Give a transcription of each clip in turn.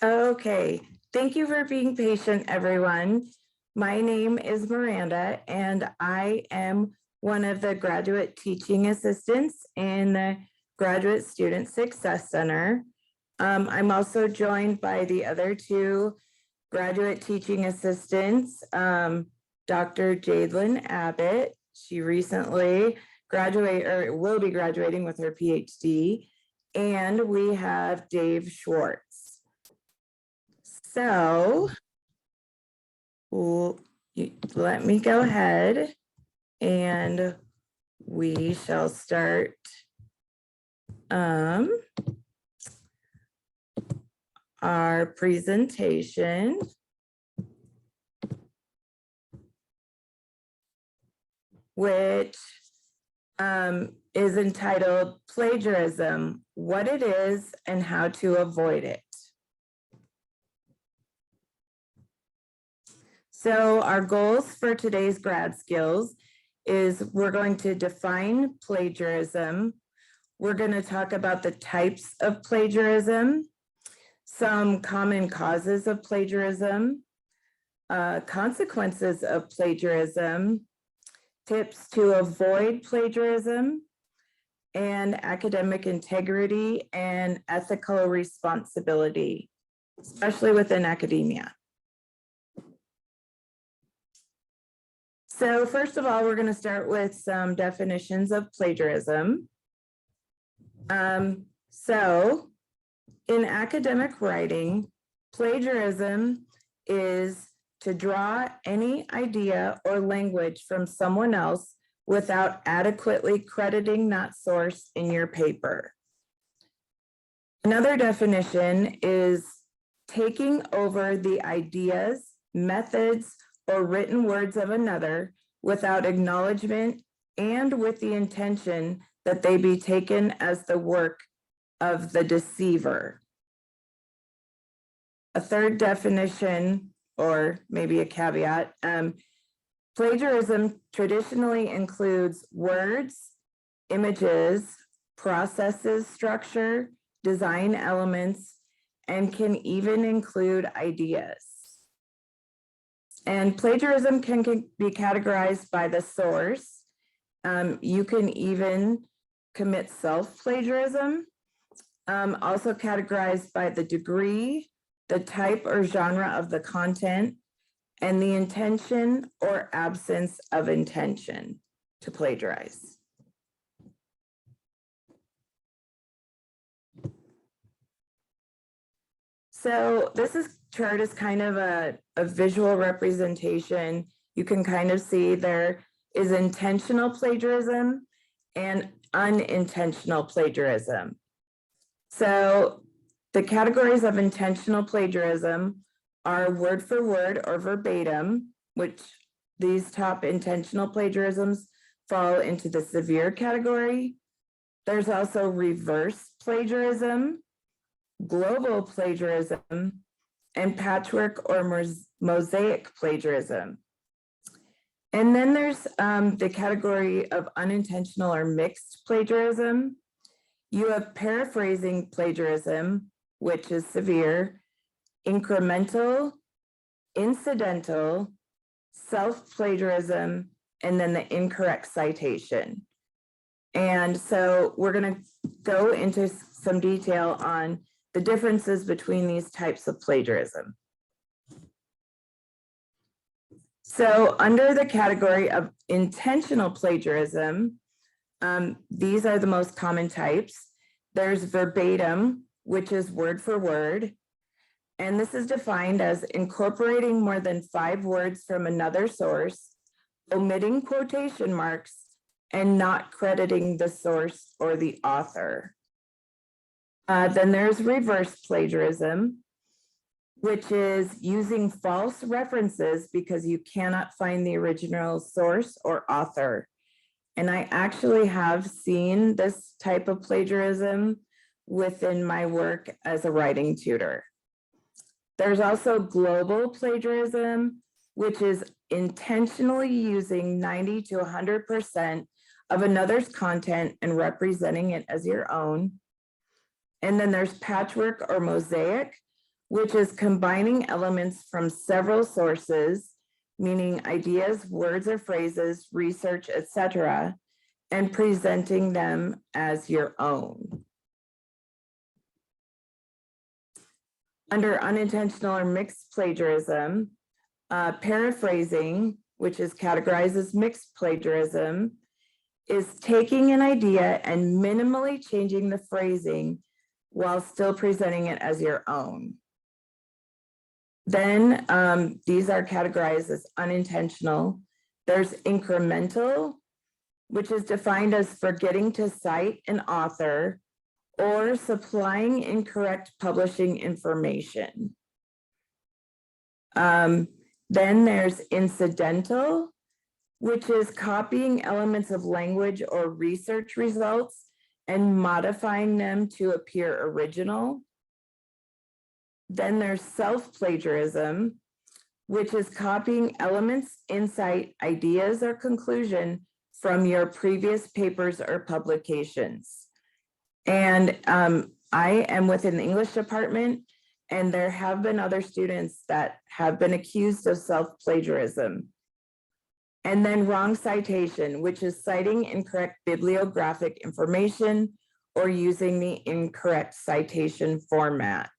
Okay, thank you for being patient, everyone. My name is Miranda, and I am one of the graduate teaching assistants in the Graduate Student Success Center. I'm also joined by the other two graduate teaching assistants, Dr. Jadelyn Abbott. She recently graduated or will be graduating with her PhD, and we have Dave Schwartz. So let me go ahead and we shall start our presentation. Which is entitled Plagiarism, What It Is and How to Avoid It. So our goals for today's grad skills is we're going to define plagiarism. We're going to talk about the types of plagiarism, some common causes of plagiarism, consequences of plagiarism, tips to avoid plagiarism, and academic integrity and ethical responsibility, especially within academia. So first of all, we're going to start with some definitions of plagiarism. So in academic writing, plagiarism is to draw any idea or language from someone else without adequately crediting that source in your paper. Another definition is taking over the ideas, methods, or written words of another without acknowledgement and with the intention that they be taken as the work of the deceiver. A third definition, or maybe a caveat, plagiarism traditionally includes words, images, processes, structure, design elements, and can even include ideas. And plagiarism can be categorized by the source. You can even commit self-plagiarism, also categorized by the degree, the type or genre of the content, and the intention or absence of intention to plagiarize. So this chart is kind of a visual representation. You can kind of see there is intentional plagiarism and unintentional plagiarism. So the categories of intentional plagiarism are word for word or verbatim, which these top intentional plagiarisms fall into the severe category. There's also reverse plagiarism, global plagiarism, and patchwork or mosaic plagiarism. And then there's the category of unintentional or mixed plagiarism. You have paraphrasing plagiarism, which is severe, incremental, incidental, self-plagiarism, and then the incorrect citation. And so we're going to go into some detail on the differences between these types of plagiarism. So under the category of intentional plagiarism, these are the most common types. There's verbatim, which is word for word. And this is defined as incorporating more than 5 words from another source, omitting quotation marks, and not crediting the source or the author. Then there's reverse plagiarism, which is using false references because you cannot find the original source or author. And I actually have seen this type of plagiarism within my work as a writing tutor. There's also global plagiarism, which is intentionally using 90 to 100% of another's content and representing it as your own. And then there's patchwork or mosaic, which is combining elements from several sources, meaning ideas, words or phrases, research, etc., and presenting them as your own. Under unintentional or mixed plagiarism, paraphrasing, which is categorized as mixed plagiarism, is taking an idea and minimally changing the phrasing while still presenting it as your own. Then these are categorized as unintentional. There's incremental, which is defined as forgetting to cite an author or supplying incorrect publishing information. Then there's incidental, which is copying elements of language or research results and modifying them to appear original. Then there's self-plagiarism, which is copying elements, insight, ideas, or conclusion from your previous papers or publications. And I am within the English department, and there have been other students that have been accused of self-plagiarism. And then wrong citation, which is citing incorrect bibliographic information or using the incorrect citation format.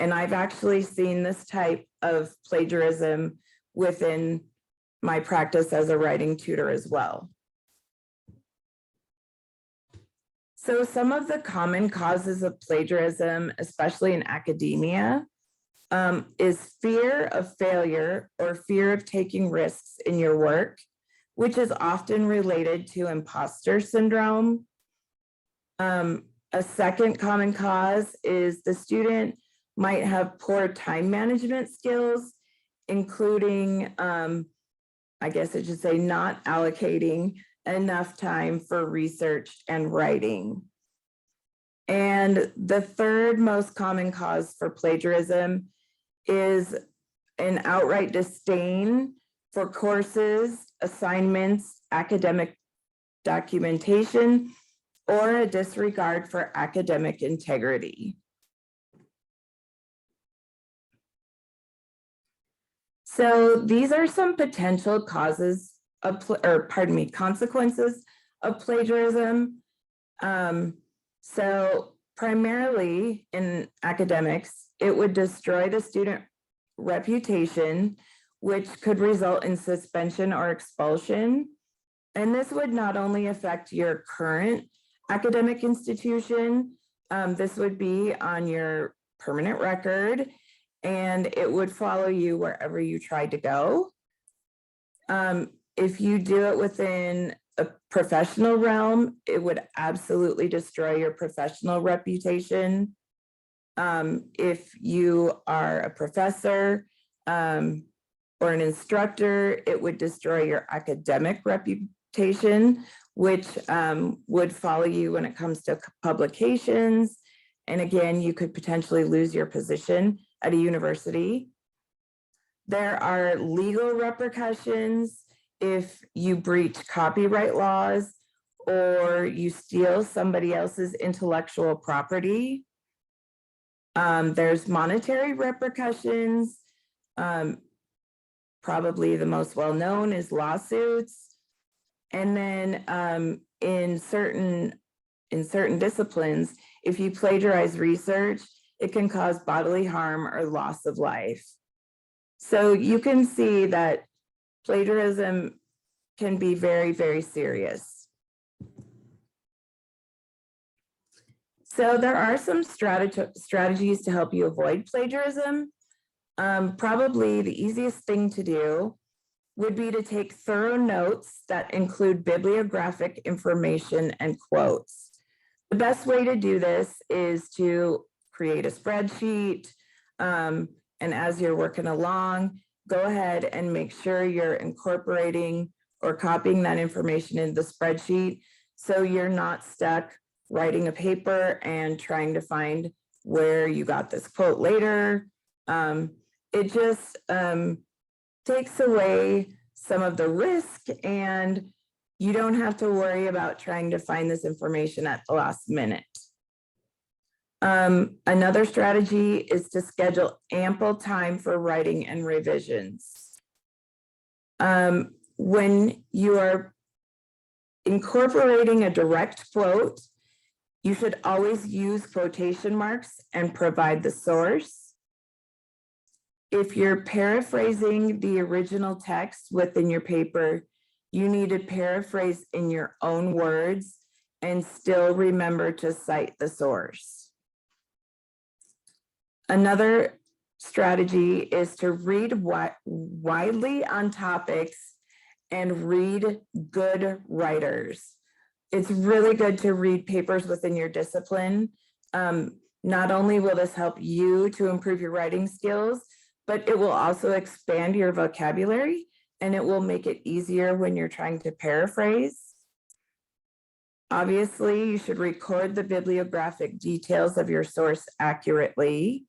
And I've actually seen this type of plagiarism within my practice as a writing tutor as well. So some of the common causes of plagiarism, especially in academia, is fear of failure or fear of taking risks in your work, which is often related to imposter syndrome. A second common cause is the student might have poor time management skills, including, I guess I should say, not allocating enough time for research and writing. And the third most common cause for plagiarism is an outright disdain for courses, assignments, academic documentation, or a disregard for academic integrity. So these are some potential causes of, consequences of plagiarism. So primarily in academics, it would destroy the student reputation, which could result in suspension or expulsion. And this would not only affect your current academic institution, this would be on your permanent record, and it would follow you wherever you tried to go. If you do it within a professional realm, it would absolutely destroy your professional reputation. If you are a professor or an instructor, it would destroy your academic reputation, which would follow you when it comes to publications. And again, you could potentially lose your position at a university. There are legal repercussions if you breach copyright laws or you steal somebody else's intellectual property. There's monetary repercussions. Probably the most well-known is lawsuits. And then in certain disciplines, if you plagiarize research, it can cause bodily harm or loss of life. So you can see that plagiarism can be very, very serious. So there are some strategies to help you avoid plagiarism. Probably the easiest thing to do would be to take thorough notes that include bibliographic information and quotes. The best way to do this is to create a spreadsheet, and as you're working along, go ahead and make sure you're incorporating or copying that information into the spreadsheet so you're not stuck writing a paper and trying to find where you got this quote later. It just takes away some of the risk, and you don't have to worry about trying to find this information at the last minute. Another strategy is to schedule ample time for writing and revisions. When you are incorporating a direct quote, you should always use quotation marks and provide the source. If you're paraphrasing the original text within your paper, you need to paraphrase in your own words and still remember to cite the source. Another strategy is to read widely on topics and read good writers. It's really good to read papers within your discipline. Not only will this help you to improve your writing skills, but it will also expand your vocabulary and it will make it easier when you're trying to paraphrase. Obviously, you should record the bibliographic details of your source accurately.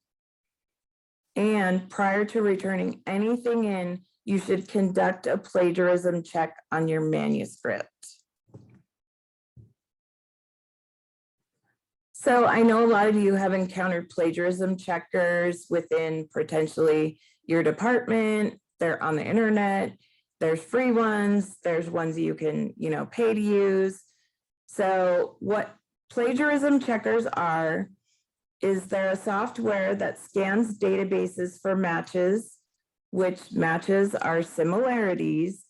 And prior to returning anything in, you should conduct a plagiarism check on your manuscript. So I know a lot of you have encountered plagiarism checkers within potentially your department. They're on the internet. There's free ones. There's ones you can, pay to use. So what plagiarism checkers are is they're a software that scans databases for matches, which matches are similarities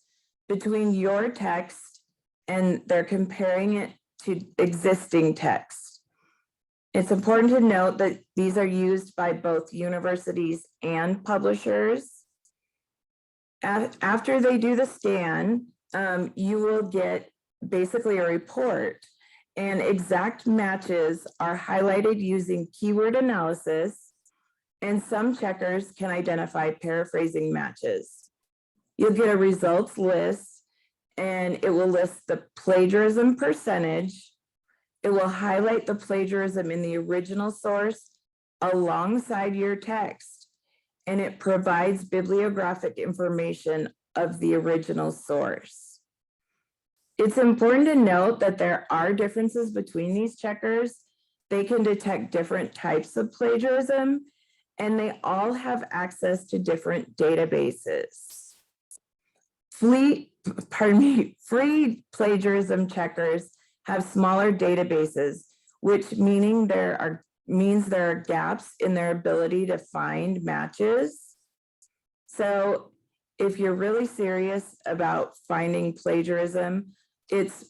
between your text, and they're comparing it to existing text. It's important to note that these are used by both universities and publishers. After they do the scan, you will get basically a report, and exact matches are highlighted using keyword analysis, and some checkers can identify paraphrasing matches. You'll get a results list, and it will list the plagiarism percentage. It will highlight the plagiarism in the original source alongside your text, and it provides bibliographic information of the original source. It's important to note that there are differences between these checkers. They can detect different types of plagiarism, and they all have access to different databases. Free plagiarism checkers have smaller databases, which means there are gaps in their ability to find matches. So if you're really serious about finding plagiarism, it's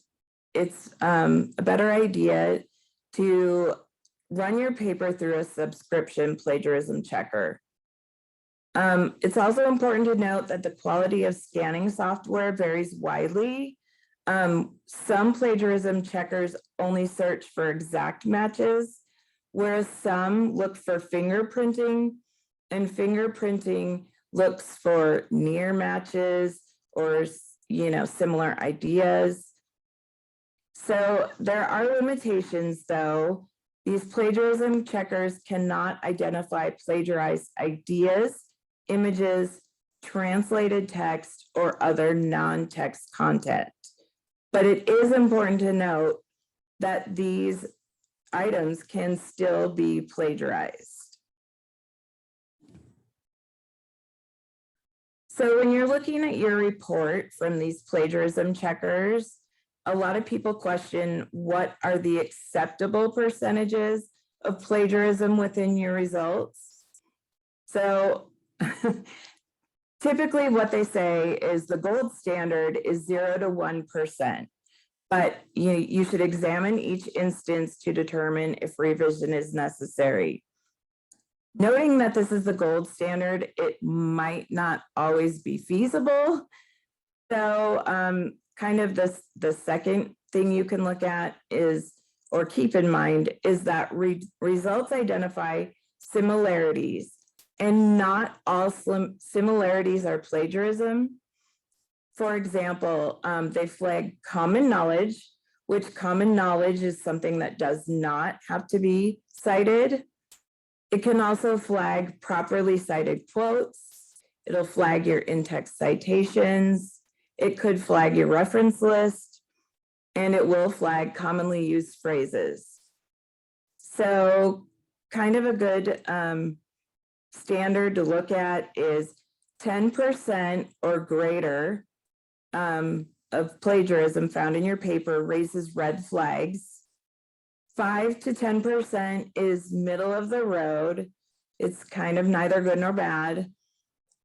a better idea to run your paper through a subscription plagiarism checker. It's also important to note that the quality of scanning software varies widely. Some plagiarism checkers only search for exact matches, whereas some look for fingerprinting, and fingerprinting looks for near matches or similar ideas. So there are limitations, though. These plagiarism checkers cannot identify plagiarized ideas, images, translated text, or other non-text content. But it is important to note that these items can still be plagiarized. So when you're looking at your report from these plagiarism checkers, a lot of people question what are the acceptable percentages of plagiarism within your results. So typically what they say is the gold standard is 0 to 1%, but you should examine each instance to determine if revision is necessary. Noting that this is the gold standard, it might not always be feasible. So kind of the second thing you can look at is, or keep in mind, is that results identify similarities, and not all similarities are plagiarism. For example, they flag common knowledge, which common knowledge is something that does not have to be cited. It can also flag properly cited quotes. It'll flag your in-text citations. It could flag your reference list, and it will flag commonly used phrases. So kind of a good standard to look at is 10% or greater of plagiarism found in your paper raises red flags. 5 to 10% is middle of the road. It's kind of neither good nor bad,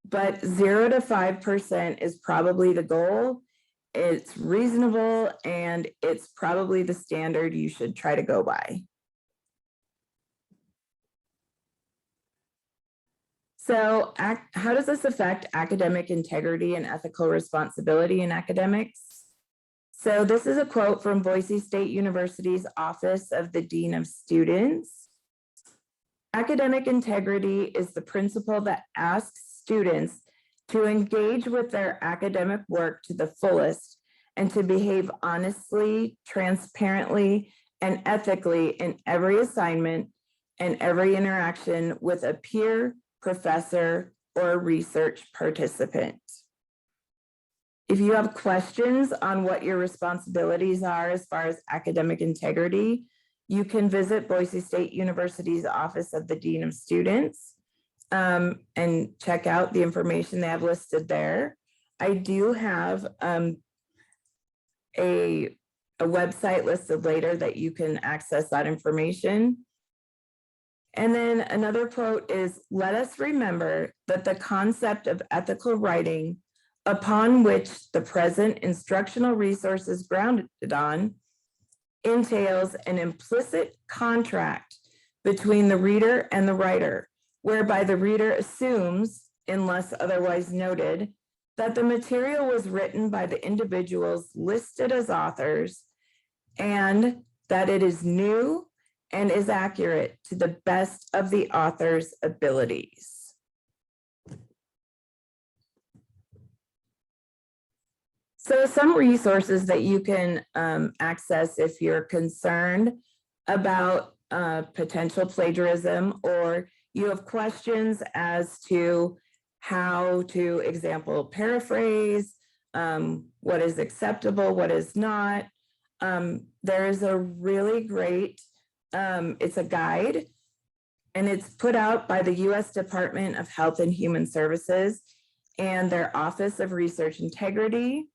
but 0 to 5% is probably the goal. It's reasonable, and it's probably the standard you should try to go by. So how does this affect academic integrity and ethical responsibility in academics? So this is a quote from Boise State University's Office of the Dean of Students. Academic integrity is the principle that asks students to engage with their academic work to the fullest and to behave honestly, transparently, and ethically in every assignment and every interaction with a peer, professor, or research participant. If you have questions on what your responsibilities are as far as academic integrity, you can visit Boise State University's Office of the Dean of Students and check out the information they have listed there. I do have a website listed later that you can access that information. And then another quote is, let us remember that the concept of ethical writing upon which the present instructional resource is grounded on entails an implicit contract between the reader and the writer, whereby the reader assumes, unless otherwise noted, that the material was written by the individuals listed as authors and that it is new and is accurate to the best of the author's abilities. So some resources that you can access if you're concerned about potential plagiarism, or you have questions as to how to, example, paraphrase, what is acceptable, what is not. There is a really great, it's a guide, and it's put out by the U.S. Department of Health and Human Services and their Office of Research Integrity.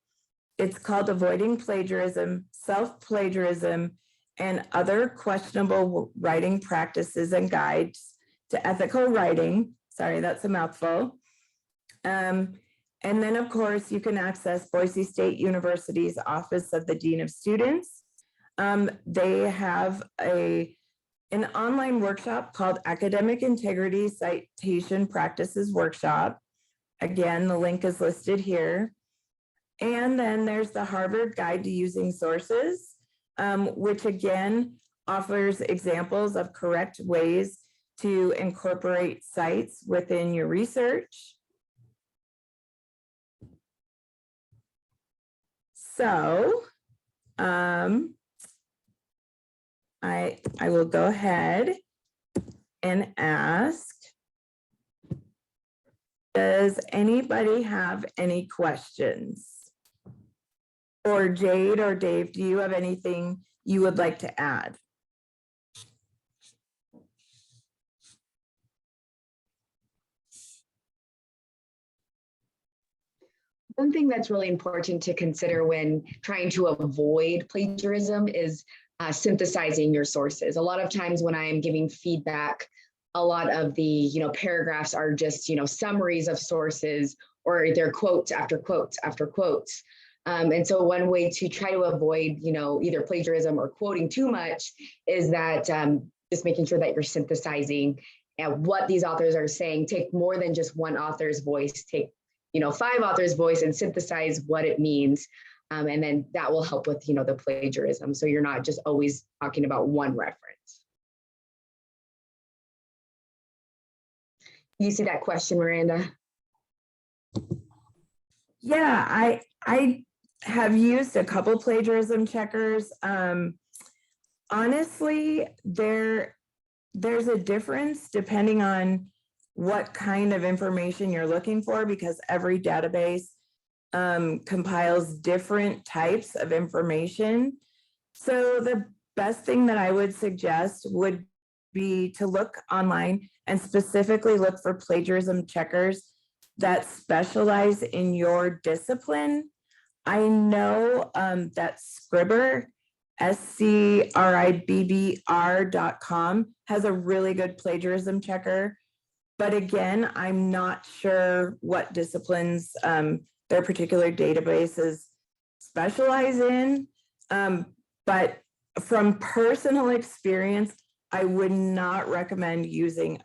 It's called Avoiding Plagiarism, Self-Plagiarism, and Other Questionable Writing Practices and Guides to Ethical Writing. Sorry, that's a mouthful. And then, of course, you can access Boise State University's Office of the Dean of Students. They have an online workshop called Academic Integrity Citation Practices Workshop. Again, the link is listed here. And then there's the Harvard Guide to Using Sources, which again offers examples of correct ways to incorporate cites within your research. So I will go ahead and ask, does anybody have any questions? Or Jade or Dave, do you have anything you would like to add? One thing that's really important to consider when trying to avoid plagiarism is synthesizing your sources. A lot of times when I'm giving feedback, a lot of the paragraphs are just summaries of sources, or they're quotes after quotes after quotes. And so one way to try to avoid either plagiarism or quoting too much is that just making sure that you're synthesizing what these authors are saying. Take more than just one author's voice. Take 5 authors' voice and synthesize what it means. And then that will help with the plagiarism. So you're not just always talking about one reference. You see that question, Miranda? Yeah, I have used a couple plagiarism checkers. Honestly, there's a difference depending on what kind of information you're looking for, because every database compiles different types of information. So the best thing that I would suggest would be to look online and specifically look for plagiarism checkers that specialize in your discipline. I know that Scribber, SCRIBBR.com, has a really good plagiarism checker. But again, I'm not sure what disciplines their particular databases specialize in. But from personal experience, I would not recommend using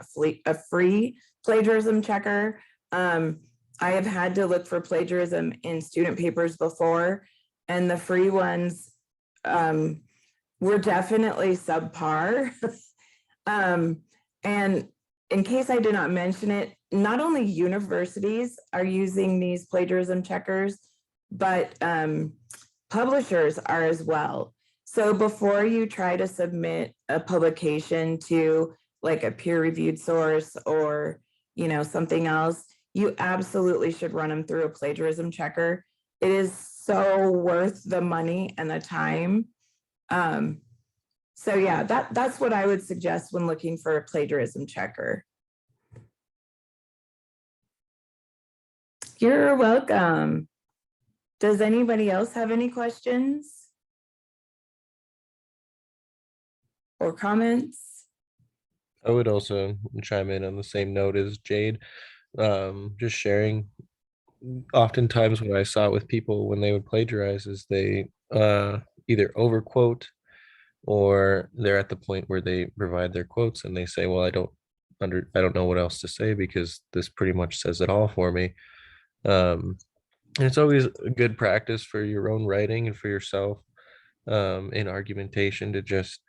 a free plagiarism checker. I have had to look for plagiarism in student papers before, and the free ones were definitely subpar. And in case I did not mention it, not only universities are using these plagiarism checkers, but publishers are as well. So before you try to submit a publication to like a peer-reviewed source or, you know, something else, you absolutely should run them through a plagiarism checker. It is so worth the money and the time. So yeah, that's what I would suggest when looking for a plagiarism checker. You're welcome. Does anybody else have any questions or comments? I would also chime in on the same note as Jade. Just sharing, oftentimes what I saw with people when they would plagiarize is they either overquote, or they're at the point where they provide their quotes and they say, well, I don't know what else to say because this pretty much says it all for me. And it's always a good practice for your own writing and for yourself in argumentation to just,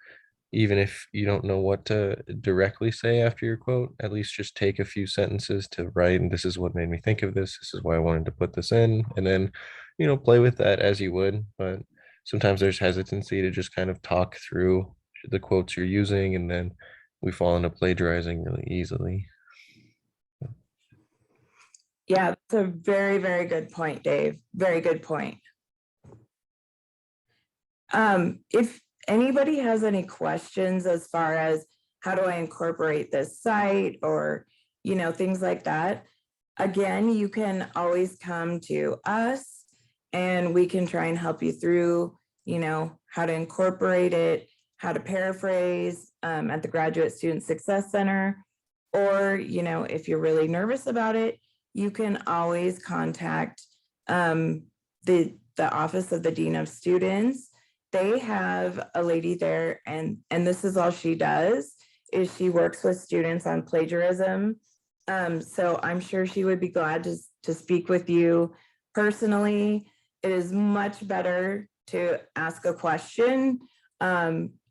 even if you don't know what to directly say after your quote, at least just take a few sentences to write, and this is what made me think of this. This is why I wanted to put this in, and then, you know, play with that as you would. But sometimes there's hesitancy to just kind of talk through the quotes you're using, and then we fall into plagiarizing really easily. Yeah, that's a very, very good point, Dave. Very good point. If anybody has any questions as far as how do I incorporate this site or, you know, things like that, again, you can always come to us and we can try and help you through, you know, how to incorporate it, how to paraphrase at the Graduate Student Success Center. Or, you know, if you're really nervous about it, you can always contact the Office of the Dean of Students. They have a lady there, and this is all she does, is she works with students on plagiarism. So I'm sure she would be glad to speak with you personally. It is much better to ask a question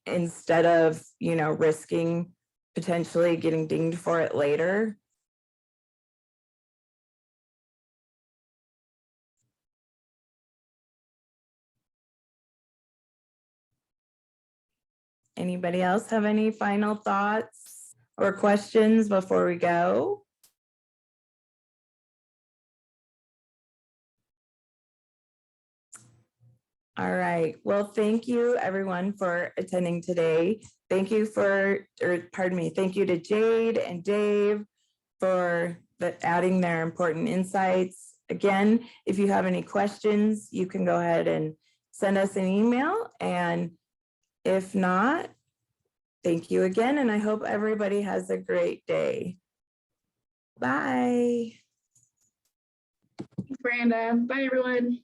instead of, you know, risking potentially getting dinged for it later. Anybody else have any final thoughts or questions before we go? All right. Well, thank you everyone for attending today. Thank you thank you to Jade and Dave for adding their important insights. Again, if you have any questions, you can go ahead and send us an email. And if not, thank you again. And I hope everybody has a great day. Bye. Thanks, Miranda. Bye, everyone.